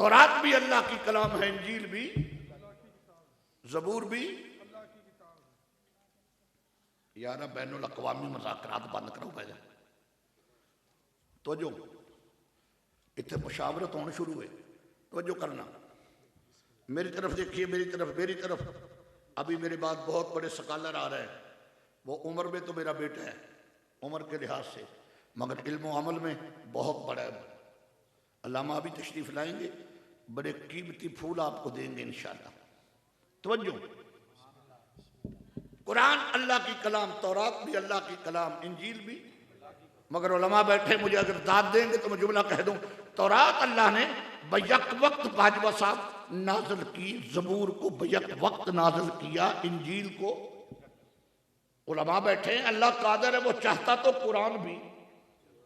तौरात भी अल्लाह की कलाम है, इंजील भी, जबूर भी। यार बैनुल अक़वामी मुज़ाकरात बंद करो पहले। तो जो इतने मुशावरत होने शुरू हुए, तो जो करना, मेरी तरफ देखिए, मेरी तरफ, मेरी तरफ। अभी मेरे बाद बहुत बड़े स्कॉलर आ रहे हैं, वो उम्र में तो मेरा बेटा है, उम्र के लिहाज से, मगर इल्म व अमल में बहुत बड़ा है। अल्लामा अभी तशरीफ लाएंगे, बड़े कीमती फूल आपको देंगे इंशाअल्लाह। तवज्जो, कुरान अल्लाह की कलाम, तौरात भी अल्लाह की कलाम, इंजील भी। मगर उलमा बैठे, मुझे अगर दाद देंगे तो मैं जुमला कह दूं, तौरात अल्लाह ने बैक वक्त बाजवा साहब नाजिल की, जबूर को बैक वक्त नाजिल किया, इंजील को। उलमा बैठे, अल्लाह कादर है, वो चाहता तो कुरान भी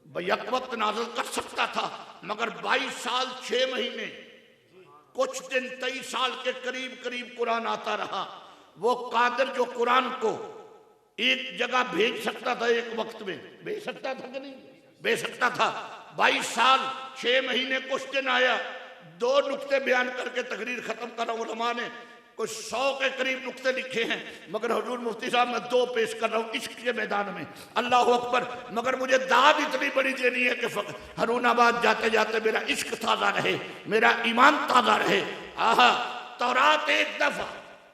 बैक वक्त नाजिल कर सकता था, मगर 22 साल 6 महीने कुछ दिन 23 साल के करीब करीब कुरान आता रहा। वो कादर जो कुरान को एक जगह भेज सकता था, एक वक्त में भेज सकता था कि नहीं भेज सकता था। 22 साल 6 महीने कुछ दिन आया, 2 नुक्ते बयान करके तकरीर खत्म कर रहा हूं। उलमा ने कुछ 100 के करीब नुक्ते लिखे हैं, मगर हुजूर मुफ्ती साहब मैं 2 पेश कर रहा हूं इश्क के मैदान में। अल्लाह अकबर। मगर मुझे दाद इतनी बड़ी देनी है कि हरूनाबाद जाते जाते मेरा इश्क ताज़ा रहे, मेरा ईमान ताज़ा रहे। आहा, तौरात एक दफा,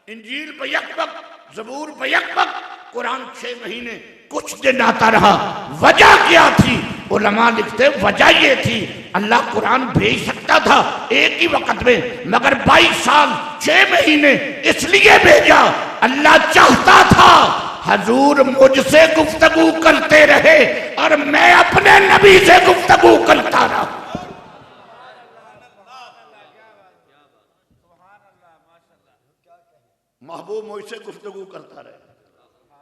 इंजील बैक वक्त, जबूर बैक वक्त, कुरान 6 महीने कुछ दिन आता रहा। वजह क्या थी? उलमा लिखते वजह ये थी, अल्लाह कुरान भेज सकता था एक ही वक्त में, मगर 22 साल 6 महीने इसलिए भेजा, अल्लाह चाहता था हजूर मुझसे गुफ्तगू करते रहे और मैं अपने नबी से गुफ्तगू करता रहा। महबूब मुझसे गुफ्तगू करता रहे,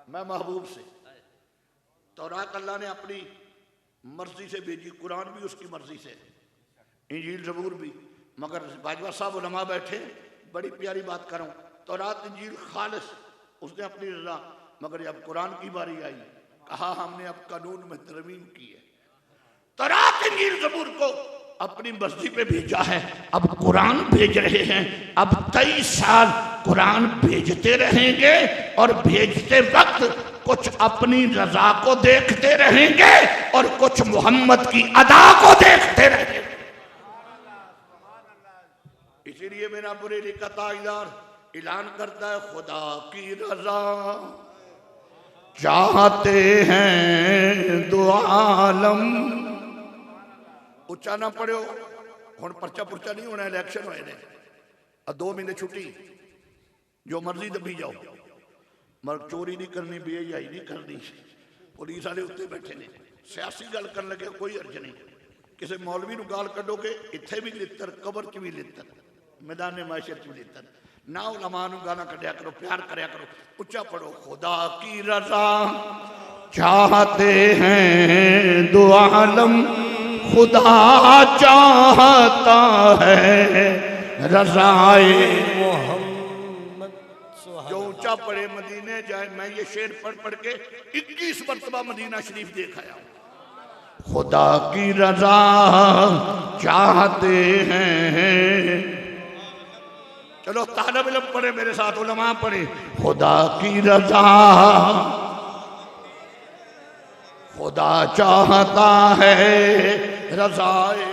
मैं महबूब से। तौरात अल्लाह ने अपनी मर्जी से भेजी, कुरान भी उसकी मर्जी से, इंजील जबूर भी। मगर बाजवा साहब उलमा बैठे, बड़ी प्यारी बात कर रहा हूँ, तौरात इंजील खालिस उसने अपनी रजा, मगर जब कुरान की बारी आई, कहा हमने अब कानून में तरमीम की है। तौरात इंजील जबूर को अपनी मर्जी पे भेजा है, अब कुरान भेज रहे हैं। अब 23 साल कुरान भेजते रहेंगे और भेजते वक्त कुछ अपनी रजा को देखते रहेंगे और कुछ मोहम्मद की अदा को देखते रहेंगे। इसीलिए मेरा बुरेली का ताजदार ऐलान करता है, खुदा की रजा चाहते हैं दो आलम। उच्चा ना पढ़ो, हुण परचा पुरचा नहीं होना, इलेक्शन होए ने, 2 महीने छुट्टी, जो मर्जी दबी जाओ, मगर चोरी नहीं करनी, बेहयाई नहीं करनी। पुलिस वाले उत्ते बैठे ने, सियासी गल कर लगे कोई अर्ज नहीं। किसी मौलवी नूं गाल कढोगे, इत्थे भी लित्तर, कबर च भी लित्तर, मैदान माशर च भी लित्तर। ना उलमा नूं गाना कढ़िया करो, प्यार करया करो। उच्चा पढ़ो, खुदा की रजा चाहते हैं दो आलम, खुदा चाहता है रज़ाए मोहम्मद। जो ऊंचा पड़े मदीने जाए। मैं ये शेर पढ़ पढ़ के 21 मरतबा मदीना शरीफ देख आया हूं। खुदा की रजा चाहते हैं, चलो तालिब इल्म पढ़े मेरे साथ, उलमा पढ़े, खुदा की रजा खुदा चाहता है रज़ाए।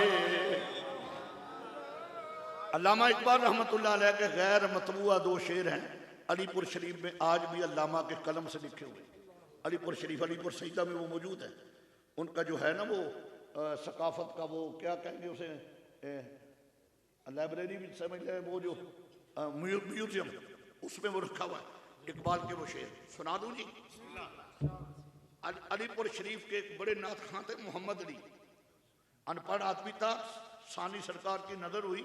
अल्लामा इकबाल रहमतुल्लाह अलैह के गैर मतबूआ 2 शेर हैं अलीपुर शरीफ में, आज भी अल्लामा के कलम से लिखे हुए। अलीपुर शरीफ, अलीपुर सईदा में वो मौजूद है। उनका जो है ना वो सकाफत का, वो क्या कहेंगे उसे, लाइब्रेरी भी समझ लें, वो जो म्यूजियम, उसमें वो रखा हुआ है इकबाल के वो शेर। सुना दूं जी? अलीपुर शरीफ के एक बड़े नाथ खां थे मोहम्मद अली, अनपढ़ आदमी था। सानी सरकार की नजर हुई,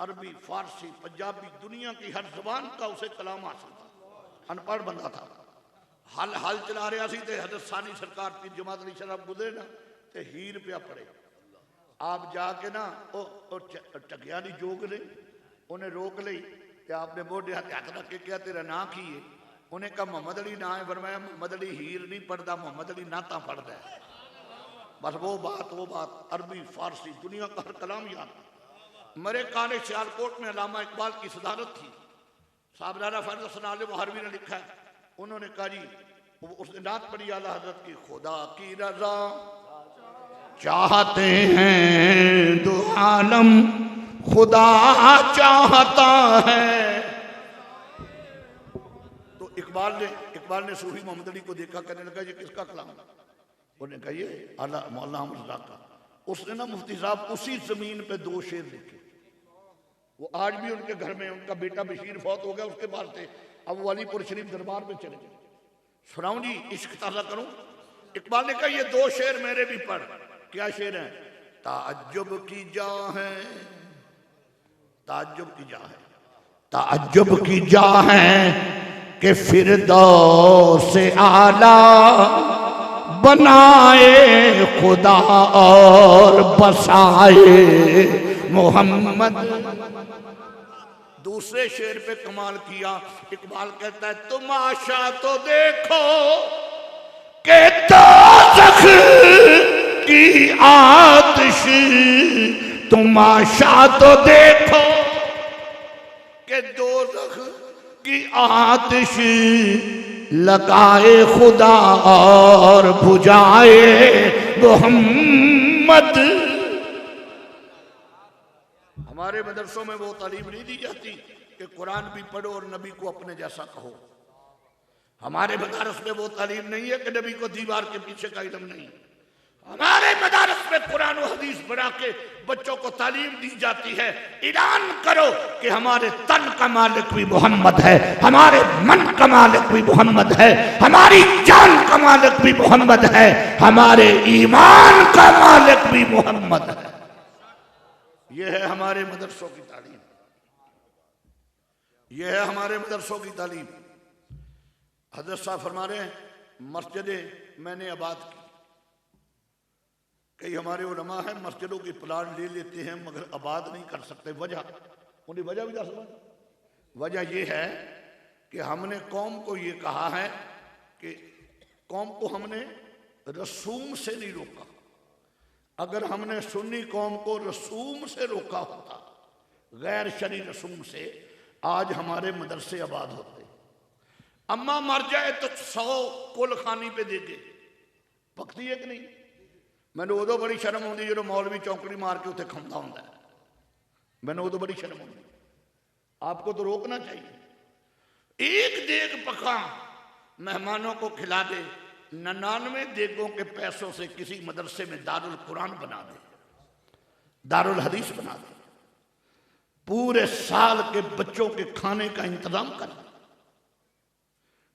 अरबी, फारसी, पंजाबी, दुनिया की हर जबान का उसे कलाम हासिल था। अनपढ़ बंदा था, हल हल चला रहा सी ते हजरत सानी सरकार की जमात अली शराब गुजरे ना, ते हीर पिया पड़े। आप जाके ना टकिया की जोग ने उन्हें रोक ली, ते आपने मोढे हाथ रख के क्या तेरा ना की है? उन्हें कहा मोहम्मद अली ना है। फरमाया मोहम्मद अली हीर नहीं पढ़ता, मोहम्मद अली नाता पढ़ता है। बस वो बात अरबी, फारसी, दुनिया का हर कलाम याद। मरे कान सियालकोट में अल्लामा इकबाल की सदारत थी। साहबजादा फैज़ हसन आले बहारवी ने लिखा है, उन्होंने कहा जी, उसने नात पढ़ी आला हजरत की, खुदा की रजा चाहते हैं दो आलम, खुदा चाहता है। तो इकबाल ने सूफी मोहम्मद अली को देखा, कहने लगा ये किसका कलाम है? उन्होंने कहा ये आला मौलाना अहमद रज़ा का। उसने ना मुफ्ती साहब उसी जमीन पे 2 शेर लिखे। वो आज भी उनके घर में, उनका बेटा बशीर फौत हो गया, उसके पास थे। अब वो अलीपुर शरीफ दरबार में चले गए। सुनाऊं जी, इश्क ताज़ा करूं। इकबाल ने कहा ये 2 शेर मेरे भी पढ़। क्या शेर है? ताज्जुब की जा है, ताज्जुब की जा है, ताज्जुब की जा है कि फिरदौस से आला बनाए खुदा और बसाए मोहम्मद। दूसरे शेर पे कमाल किया। इकबाल कहता है तमाशा तो देखो के दोज़ख की आतिश, तमाशा तो देखो के दोज़ख की आतिश लगाए खुदा और बुझाए मोहम्मद। हमारे मदरसों में वो तालीम नहीं दी जाती कि कुरान भी पढ़ो और नबी को अपने जैसा कहो। हमारे मदारस में वो तालीम नहीं है कि नबी को दीवार के पीछे का इल्म नहीं। हमारे मदारस में कुरान और हदीस पढ़ा के बच्चों को तालीम दी जाती है। ऐलान करो कि हमारे तन का मालिक भी मोहम्मद है, हमारे मन का मालिक भी मोहम्मद है, हमारी जान का मालिक भी मोहम्मद है, हमारे ईमान का मालिक भी मोहम्मद है। यह है हमारे मदरसों की तालीम, यह है हमारे मदरसों की तालीम। हजरत साहब फरमा रहे हैं मस्जिदें मैंने आबाद की। कई हमारे उलमा हैं मस्जिदों की प्लान ले लेते हैं मगर आबाद नहीं कर सकते। वजह उन्हें वजह भी समझ। वजह यह है कि हमने कौम को ये कहा है कि कौम को हमने रसूम से नहीं रोका। अगर हमने सुन्नी कौम को रसूम से रोका होता, गैर शरी रसूम से, आज हमारे मदरसे आबाद होते। अम्मा मर जाए तो 100 कुल खानी पे देके पकती है कि नहीं? मैंने उदो बड़ी शर्म आती जो मौलवी चौंकड़ी मार के उत्थे खांदा हुंदा है। मैंने उदो बड़ी शर्म आती। आपको तो रोकना चाहिए। एक देग पका मेहमानों को खिला दे, 99 देगों के पैसों से किसी मदरसे में दारुल कुरान बना दे, दारुल हदीस बना दे, पूरे साल के बच्चों के खाने का इंतजाम कर दे।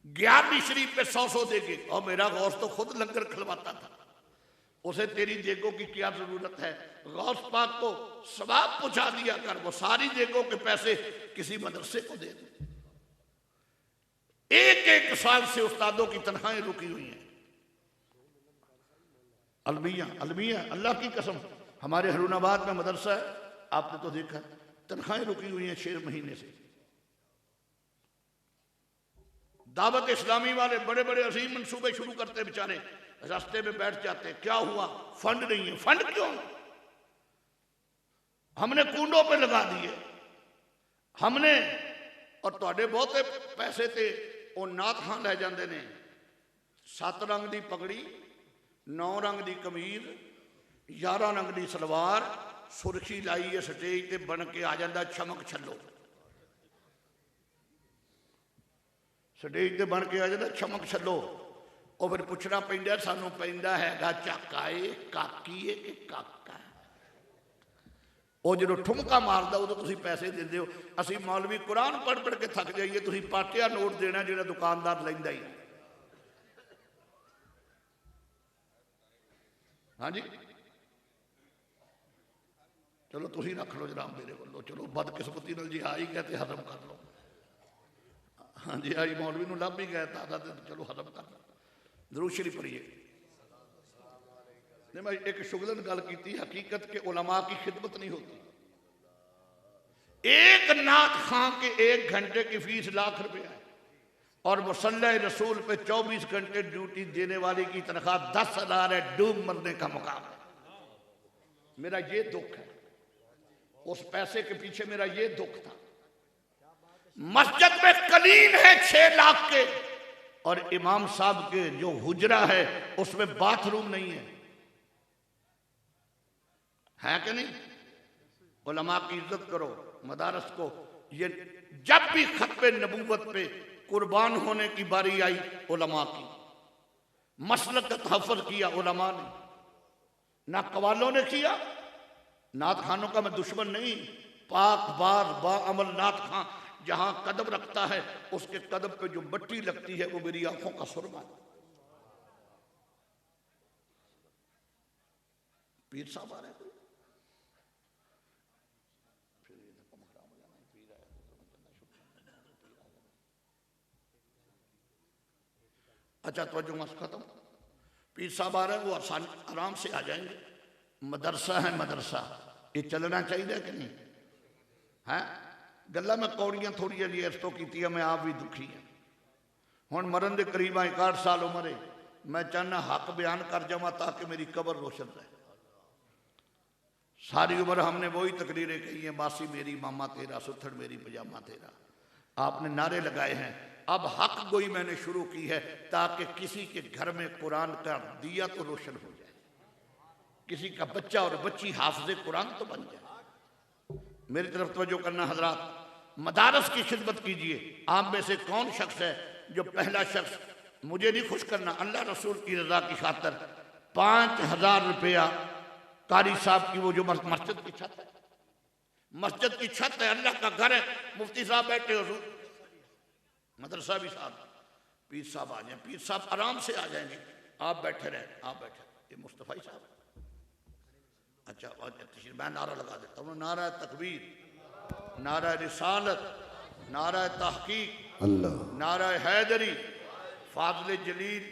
11वीं शरीफ पे 100 देगे। और मेरा गौस तो खुद लंगर खिलवाता था, उसे तेरी देगों की क्या जरूरत है? गौस पाक को सवाब पहुंचा दिया कर, वो सारी देगों के पैसे किसी मदरसे को दे दे। एक साल से उस्तादों की तनख्वाहें रुकी हुई हैं। अलमिया अल्लाह की कसम, हमारे हरूनाबाद में मदरसा है, आपने तो देखा, तनख्वाहें रुकी हुई हैं 6 महीने से। दावत इस्लामी वाले बड़े बड़े अजीम मंसूबे शुरू करते, बेचारे रास्ते में बैठ जाते। क्या हुआ? फंड नहीं है। फंड क्यों? हमने कूंडों पे लगा दिए। हमने और तुहाडे बहुते पैसे थे वो नात खां लै जाते ने। 7 रंग की पगड़ी, 9 रंग की कमीज, 11 रंग की सलवार, सुरखी लाई है, स्टेज ते बन के आ जाता चमक छल्लो। स्टेज ते बन के आ जाता चमक छल्लो। और फिर पुछना पैंदा, सानू पैंदा हैगा झाका है, काकी है कि काका है। वो जो ठुमका मारदा उदों तुसीं पैसे दिंदे हो। असीं मौलवी कुरान पढ़ पढ़ के थक जाइए, तुसीं पाटिया नोट देना जिहड़ा दुकानदार लैंदा ही। हाँ जी, चलो तुसीं रख लो जनाब मेरे वालों। चलो बदकिस्मती नाल जी आ ही गए तो हजम कर लो। हाँ जी, आई मौलवी नूं लभ ही गए तादा, तो चलो हजम कर लो। जरूर शरीफ पढ़िए। मैं एक शुगलन गल की, हकीकत के उलमा की खिदमत नहीं होती। एक नात खां के 1 घंटे की फीस लाख रुपया है और मुसल्ला रसूल पे 24 घंटे ड्यूटी देने वाले की तनख्वाह 10,000 है। डूब मरने का मुकाम है। मेरा ये दुख है। उस पैसे के पीछे मेरा ये दुख था। मस्जिद में कलीन है 6 लाख के, और इमाम साहब के जो हुजरा है उसमें बाथरूम नहीं है कि नहीं? उलमा की इज्जत करो, मदारस को। ये जब भी खत्मे नबूवत पे कुर्बान होने की बारी आई, उलमा की मसलक का तहफ़्फ़ुज़ किया उलमा ने, ना कवालों ने किया। नात खानों का मैं दुश्मन नहीं, पाक बार बाअमल नात खां जहां कदम रखता है उसके कदम पे जो मट्टी लगती है वो मेरी आंखों का सुरमा है। पीर साहब आ रहे हैं। अच्छा तो मस खत्म। पीर साहब आ रहे हैं, वो आराम से आ जाएंगे। मदरसा है मदरसा, ये चलना चाहिए कि नहीं है? गल्ला मैं कौड़ियां थोड़ी जी इस तो की, मैं आप भी दुखी हाँ। हुण मरन के करीब 61 साल उम्र है, मैं चाहना हक बयान कर जावा ताकि मेरी कबर रोशन रहे। सारी उम्र हमने वही तकरीरें कही हैं, मासी मेरी मामा तेरा, सुथड़ मेरी पजामा तेरा, आपने नारे लगाए हैं। अब हक गोई मैंने शुरू की है ताकि किसी के घर में कुरान का दिया तो रोशन हो जाए, किसी का बच्चा और बच्ची हाफिज़े कुरान तो बन जाए। मेरी तरफ तवज्जो करना हजरात, मदारस की खिदमत कीजिए। आप में से कौन शख्स है जो पहला शख्स, मुझे नहीं खुश करना, अल्लाह रसूल की रजा की खातर 5000 रुपया कारी साहब की वो जो मस्जिद की छत है, मस्जिद की छत है, अल्लाह का घर है, मुफ्ती साहब बैठे हो, मदरसा भी साहब, पीर साहब आ जाए, पीर साहब आराम से आ जाएंगे, आप बैठे रहें, आप बैठे। ये मुस्तफ़ा साहब, अच्छा मैं नारा लगा देता हूँ, नारा तकबीर, नारा रिसालत, नारा तहकीक, नारा हैदरी, फाज़िल जलील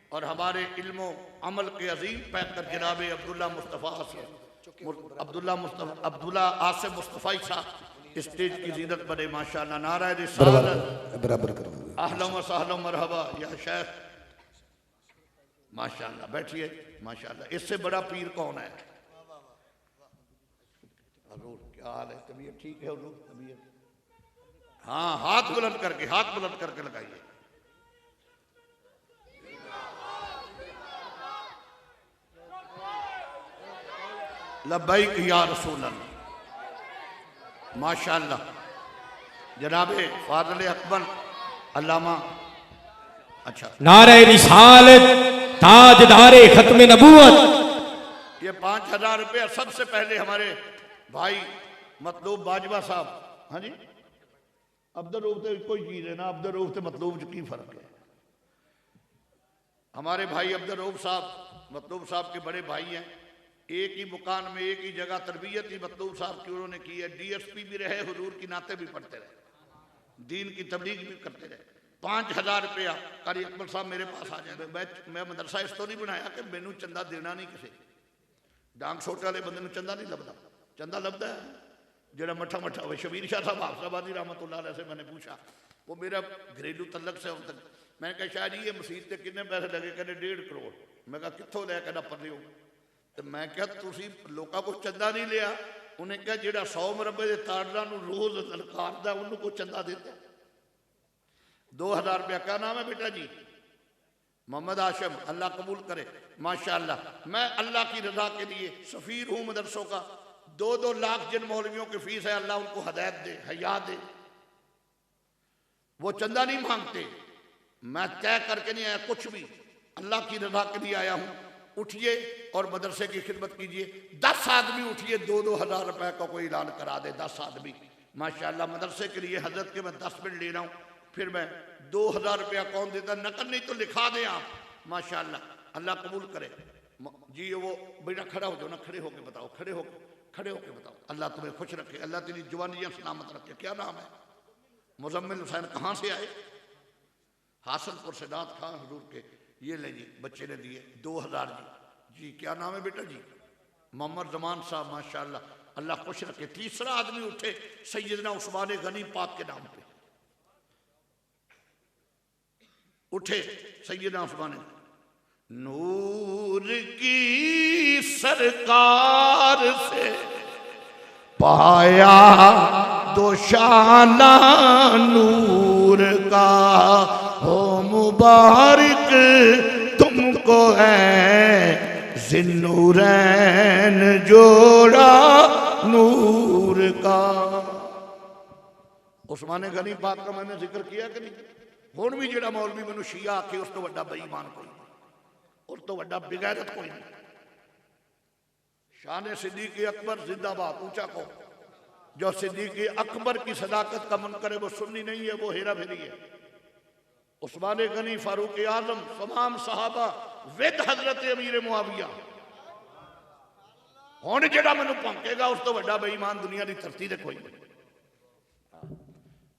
और हमारे इल्मो अमल के अजीम पैकर जनाब अब्दुल्ला आसिफ मुस्तफ़ा साहब स्टेज की ज़ीनत बने माशाअल्लाह। नारा रिसालत बराबर करो, अहलन व सहलन मरहबा या शेख, माशाअल्लाह बैठिए माशाअल्लाह। इससे बड़ा पीर कौन है? हुजूर क्या हाल है, तबीयत ठीक है हुजूर? तबीयत, हाँ हाथ बुलंद करके लगाइए। लब्बैक या रसूल अल्लाह, माशाअल्लाह। जनाबे फाज़िल अकबर अल्लामा, अच्छा नारे रिसालत ताजदारे खत्म नबूवत। ये 5000 रुपया सबसे पहले हमारे भाई मतलूब बाजवा साहब, हाँ जी, अब्दुल रऊफ तो कोई चीज़ है ना, अब्दुल रऊफ तो मतलूब की फ़र्क है। हमारे भाई अब्दुल रऊफ साहब मतलूब साहब के बड़े भाई हैं, एक ही मकान में एक ही जगह तरबियत ही मतलूब साहब की उन्होंने की है। DSP भी रहे, हुजूर की नाते भी पढ़ते रहे, दीन की तबलीग भी करते रहे। 5000 रुपया कारी अकबर साहब मेरे पास आ जाए। मैं मदरसा इस तो नहीं बनाया कि मैनू चंदा देना नहीं, किसी डांग छोटे वाले बंदे को चंदा नहीं लगता, चंदा लगता है जरा मठा मठा हो। शबीर शाह साहब हाफसाबादी रहमतुल्लाह अलैह से मैंने पूछा, वो मेरा घरेलू तलक से उन तक, मैं कहा शायद ये मसीत के कितने पैसे लगे, कहते 1.5 करोड़। मैं कहा कितों लिया, कहना पल्ले हो। तो मैं क्या तुसी लोगों को चंदा नहीं लिया? उन्हें क्या जो 100 मरबे के ताड़ना रोज ललकारदा उन्होंने को चंदा देता। 2000 रुपया। क्या नाम है बेटा जी? मोहम्मद आशम, अल्लाह कबूल करे माशाअल्लाह। मैं अल्लाह की रजा के लिए सफ़ीर हूँ मदरसों का। 2-2 लाख जिन मौलवियों की फीस है, अल्लाह उनको हदायत दे, हया दे। वो चंदा नहीं मांगते, मैं तय करके नहीं आया कुछ भी, अल्लाह की रजा के लिए आया हूँ। उठिए और मदरसे की खिदमत कीजिए। 10 आदमी उठिए, 2-2 हज़ार रुपए का कोई ऐलान करा दे, 10 आदमी माशाअल्लाह। मदरसे के लिए हजरत के मैं 10 मिनट ले रहा हूँ, फिर मैं 2000 रुपया कौन देता, नकल नहीं तो लिखा दें आप माशाअल्लाह। अल्लाह कबूल करे जी। वो बेटा खड़ा हो जाओ ना, खड़े होके बताओ, खड़े होके बताओ। अल्लाह तुम्हें खुश रखे, अल्लाह तेरी जवानियाँ सलामत रखे। क्या नाम है? मुजम्मिल हुसैन। कहाँ से आए? हासनपुर से, दात खां हजूर के। ये ले जी, बच्चे ने दिए 2000 जी। क्या नाम है बेटा जी? मोहम्मद जमान साहब माशाअल्लाह, अल्लाह खुश रखे। तीसरा आदमी उठे, सैयदना उस्मान गनी पाक के नाम पे उठे। सैयदना उस्मान, नूर की सरकार से पाया दोशाला नूर का, हो मुबारक तुमको है जिन्नूरैन जोड़ा नूर का। उस्मान गनी पाक का मैंने जिक्र किया कि नहीं? हुण भी जिहड़ा मौलवी मैनूं शिया आखे उस तो वड्डा बेईमान कोई नहीं, उस तो वड्डा बेगैरत कोई नहीं। शान सिद्दीक अकबर जिंदाबाद, ऊंचा को। जो सिद्दीक अकबर की सदाकत का मन करे वो सुन्नी नहीं है, वो हेरा फेरी है। उस्मान गनी, फारूक आजम, तमाम सहाबा विद हजरत अमीर मुआविया। हुण जिहड़ा मैनूं भौंकेगा उस तो वड्डा बेईमान दुनिया की धरती ते कोई नहीं।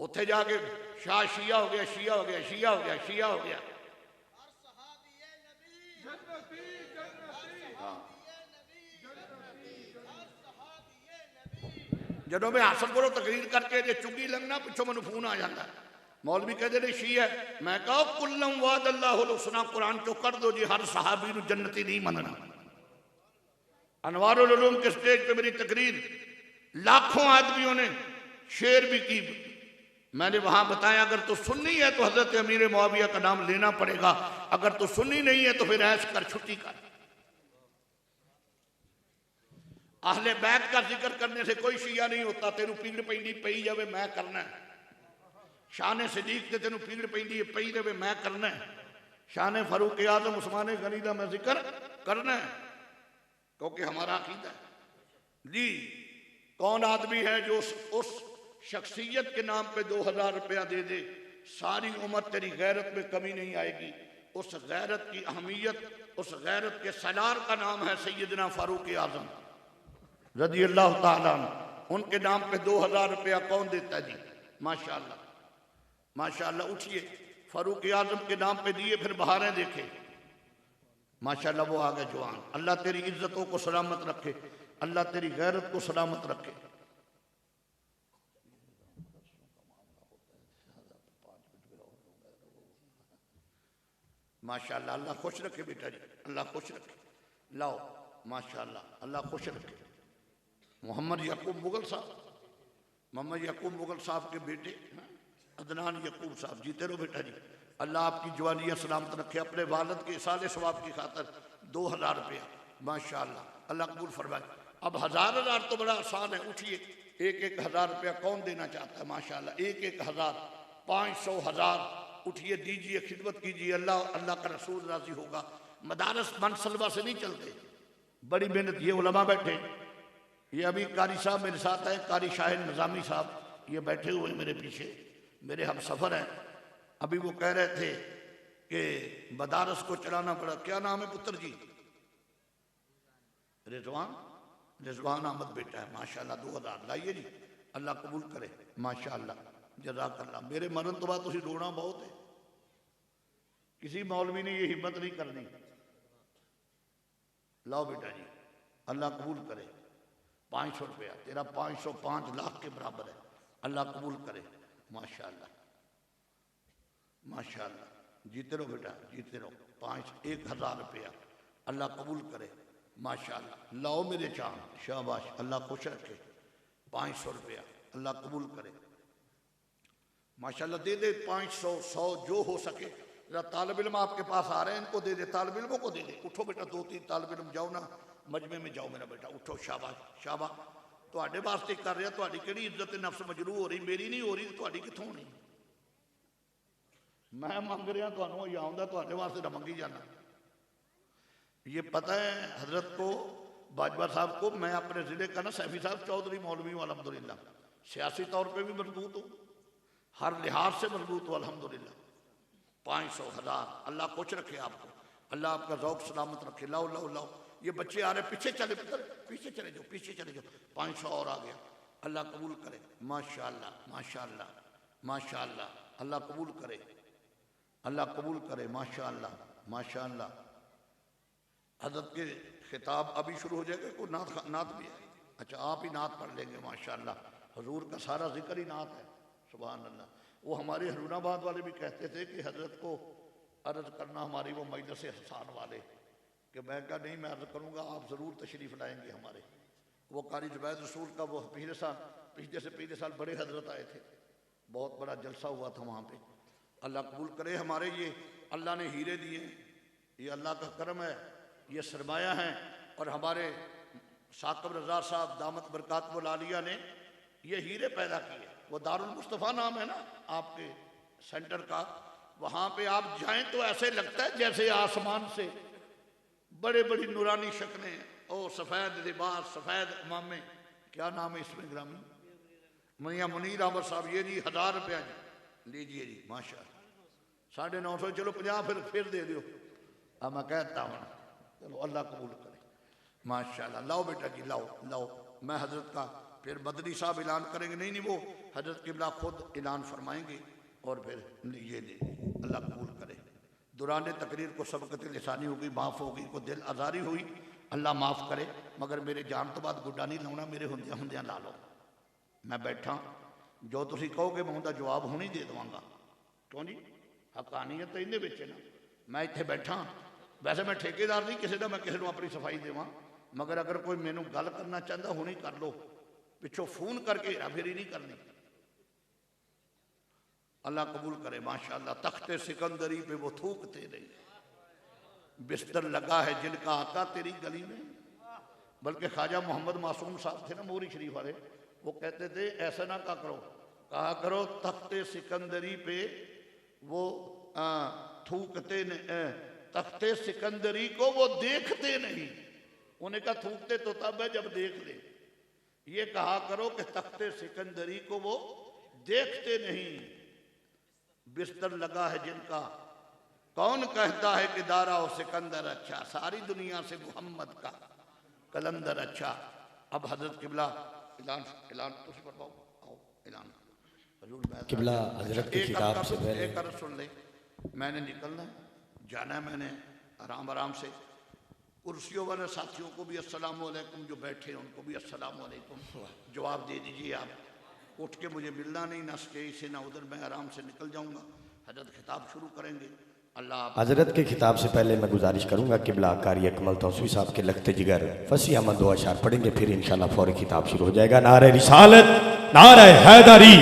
उत्थे जाके शाह शिया हो गया, शिया हो गया, शिया हो गया, शिया हो गया। जदों मैं हासिल करो तकरीर करके जे चुंगी लंघना पिछों मैनूं फोन आ जाता है, मौलवी कहते ने शी है। मैं कहा कुल्लम वाद अल्लाहुल हुस्ना कुरान चो कर दो जी, हर सहाबी नूं जन्नती नहीं मनना। अनवारुल उलूम के स्टेज पे मेरी तकरीर लाखों आदमियों ने शेर भी की। मैंने वहां बताया अगर तो सुन्नी है तो हजरत अमीर मुआविया का नाम लेना पड़ेगा, अगर तो सुन्नी नहीं है तो फिर ऐश कर, छुट्टी कर। आहले बैत का जिक्र करने से कोई शिया नहीं होता। तेनू पीड़ पैंदी पई जावे मैं करना है। शान सिद्दीक ते तेनू पीड़ पैंदी पई जावे मैं करना है। शान फारूक आजम उस्मान गनी का मैं जिक्र करना है, क्योंकि हमारा अकीदा है जी। कौन आदमी है जो उस शख्सियत के नाम पे 2000 रुपया दे दे, सारी उम्र तेरी गैरत में कमी नहीं आएगी। उस गैरत की अहमियत, उस गैरत के सलार का नाम है सैयदना फारूक आजम रज़ी अल्लाह ताला अन्हु। उनके नाम पे 2000 रुपया कौन देता है जी? माशाअल्लाह, माशाअल्लाह। उठिए, फारूक आजम के नाम पे दिए, फिर बहारें देखे, माशाअल्लाह वो आ गए जवान। अल्लाह तेरी इज्जतों को सलामत रखे, अल्लाह तेरी गैरत को सलामत रखे। माशाअल्लाह, अल्लाह खुश रखे बेटा जी, अल्लाह खुश रखे। लाओ माशाअल्लाह, अल्लाह खुश रखे। मोहम्मद यकूब मुगल साहब, मोहम्मद यकूब मुगल साहब के बेटे अदनान यकूब साहब, जीते रहो बेटा जी, अल्लाह आपकी जवानियाँ सलामत रखे। अपने वालिद के साले सवाब की खातर 2000 रुपया, माशाअल्लाह, अल्लाह कबूल फरमाए। अब 1000 तो बड़ा आसान है। उठिए, 1-1 हज़ार रुपया कौन देना चाहता है? माशाअल्लाह, 1-1 हज़ार, 500 हज़ार। उठिए, दीजिए, खिदमत कीजिए, अल्लाह अल्लाह का रसूल राजी होगा। मदारस मनसलबा से नहीं चलते, बड़ी मेहनत। ये उलमा बैठे, ये अभी कारी साहब मेरे साथ है, कारी शाहिद निज़ामी साहब, ये बैठे हुए मेरे पीछे, मेरे हम सफ़र हैं। अभी वो कह रहे थे कि मदारस को चलाना पड़ा। क्या नाम है पुत्र जी? रिजवान, रिजवान अहमद बेटा है, माशाअल्लाह। 2000 लाइए जी, अल्लाह कबूल करे, माशाअल्लाह, जज़ाकल्लाह। मेरे मरन तो बाद तुसीं रोना बहुत है, किसी मौलवी ने ये हिम्मत नहीं करनी। लाओ बेटा जी, अल्लाह कबूल करे। 500 रुपया तेरा 505 लाख के बराबर है, अल्लाह कबूल करे, माशाअल्लाह, माशाअल्लाह। जीते रहो बेटा, जीते रहो। 1000 रुपया, अल्लाह कबूल करे, माशाअल्लाह। लाओ मेरे चांद, शाबाश, अल्लाह खुश रखे। 500 रुपया, अल्लाह कबूल करे, माशाअल्लाह। दे दे 500, 100 जो हो सके। जरा तालिब इल्म आपके पास आ रहे हैं, इनको दे दे, तालिब इल्मों को दे दे। उठो बेटा, 2-3 तालिब इल्म जाओ ना मजमे में, जाओ मेरा बेटा, उठो, शाबाश, शाबाश। तुहाडे वास्ते कर रहा, तुहाडी किहड़ी इज्जत नफ्स मजरू हो रही, मेरी नहीं हो रही, तुहाडी कित्थों होनी? मैं मंग रहा तुहानूं ही आउंदा, तुहाडे वास्ते ना मंगी जाना। ये पता है हजरत को, बाजवा साहब को, मैं अपने ज़िले का ना सैफी साहब चौधरी मौलवी हूँ अल्हम्दुलिल्लाह। सियासी तौर पर भी मजबूत हूँ, हर लिहाज से मजबूत हूँ अल्हम्दुलिल्लाह। 500 हज़ार, अल्लाह खुश रखे आपको, अल्लाह आपका ज़ौक़ सलामत रखे। लाओ लाओ लाओ, ये बच्चे आ रहे, पीछे चले पुत्र, पीछे चले जाओ, पीछे चले जाओ। 500 और आ गया, अल्लाह कबूल करे, माशाअल्लाह, माशाअल्लाह, माशाअल्लाह, अल्लाह कबूल करे, अल्लाह कबूल करे, माशाअल्लाह, माशाअल्लाह। हज़रत के खिताब अभी शुरू हो जाएगा, कोई नात भी है? अच्छा, आप ही नात पढ़ लेंगे, माशाअल्लाह। हुजूर का सारा जिक्र ही नात है, सुभान अल्लाह। वो हमारे हरूनाबाद वाले भी कहते थे कि हजरत को अर्ज़ करना, हमारी वो मजलिस हसान वाले, कि मैं कहा नहीं, मैं अर्ज़ करूँगा, आप ज़रूर तशरीफ़ लाएंगे हमारे। वो कारी जुबैद रसूल का वो पिछले से पिछले साल बड़े हजरत आए थे, बहुत बड़ा जलसा हुआ था वहाँ पे। अल्लाह कबूल करे। हमारे ये अल्लाह ने हीरे दिए, ये अल्लाह का करम है, ये सरमाया है। और हमारे साकिब रज़ा साहब दामत बरकातुहुल आलिया ने ये हीरे पैदा किए। वो दारुल मुस्तफ़ा नाम है ना आपके सेंटर का, वहाँ पे आप जाएं तो ऐसे लगता है जैसे आसमान से बड़े बड़ी नूरानी शक्लें, ओ सफ़ेद लिबास, सफ़ेद इमामे। क्या नाम है इसमें ग्रामी? मियाँ मुनीर अहमद साहब। ये जी 1000 रुपया जी, लीजिए जी, माशाअल्लाह। 950, चलो 50 फिर दे दो। अब मैं कहता हूँ, चलो अल्लाह कबूल करे, माशाअल्लाह। लाओ बेटा जी, लाओ लाओ। मैं हजरत का फिर बदरी साहब ऐलान करेंगे। नहीं वो हजरत किबला खुद ऐलान फरमाएंगे और फिर ये दे, अल्लाह कबूल करे। दौरान तकरीर को सबकत लिसानी होगी, माफ़ होगी, को दिल आज़ारी हुई, अल्लाह माफ़ करे। मगर मेरे जान तो बाद गुड्डा नहीं लाना, मेरे होंदिया होंदिया ला लो। मैं बैठा, जो तुसी कहोगे मैं उनका जवाब हुणी दे देवांगा। क्यों जी, हकानियत तो इन्हें विच है ना। मैं इत्थे बैठा, वैसे मैं ठेकेदार नहीं किसी का, मैं किसी को अपनी सफाई देवां, मगर अगर कोई मैनू गल करना चाहता हुणी कर लो, पिछों फोन करके हेरा फेरी नहीं करनी। अल्लाह कबूल करे, माशाअल्लाह। तख्ते सिकंदरी पे वो थूकते नहीं, बिस्तर लगा है जिनका आका तेरी गली में। बल्कि ख्वाजा मोहम्मद मासूम साहब थे ना मोरी शरीफ वाले, वो कहते थे ऐसा ना कहा करो तख्ते सिकंदरी पे वो थूकते तख्ते सिकंदरी को वो देखते नहीं। उन्हें कहा थूकते तो तब है जब देख ले। ये कहा करो कि तख्ते सिकंदरी को वो देखते नहीं, बिस्तर लगा है जिनका। कौन कहता है कि दारा और सिकंदर अच्छा, सारी दुनिया से मोहम्मद का कलंदर अच्छा। अब हजरत किबला ऐलान तुझ पर आओ, ऐलान किबला हजरत की किताब से पहले एक अर्ज़ सुन ले। मैंने निकलना है, जाना है, मैंने आराम आराम से। कुर्सियों वाले साथियों को भी अस्सलाम वालेकुम, जो बैठे हैं उनको भी अस्सलाम वालेकुम। जवाब दे दीजिए आप। उठ के मुझे मिलना नहीं, ना स्टेज से ना उधर, मैं आराम से निकल जाऊंगा। हजरत खिताब शुरू करेंगे। अल्लाह हजरत के खिताब से पहले मैं गुजारिश करूंगा किबला कारी अकमल तौसीफ़ी साहब के लगते जिगर फसी अहमद 2 अशार पढ़ेंगे, फिर इंशाल्लाह फौरी खिताब शुरू हो जाएगा। नारे रिसालत, नारे हैदरी।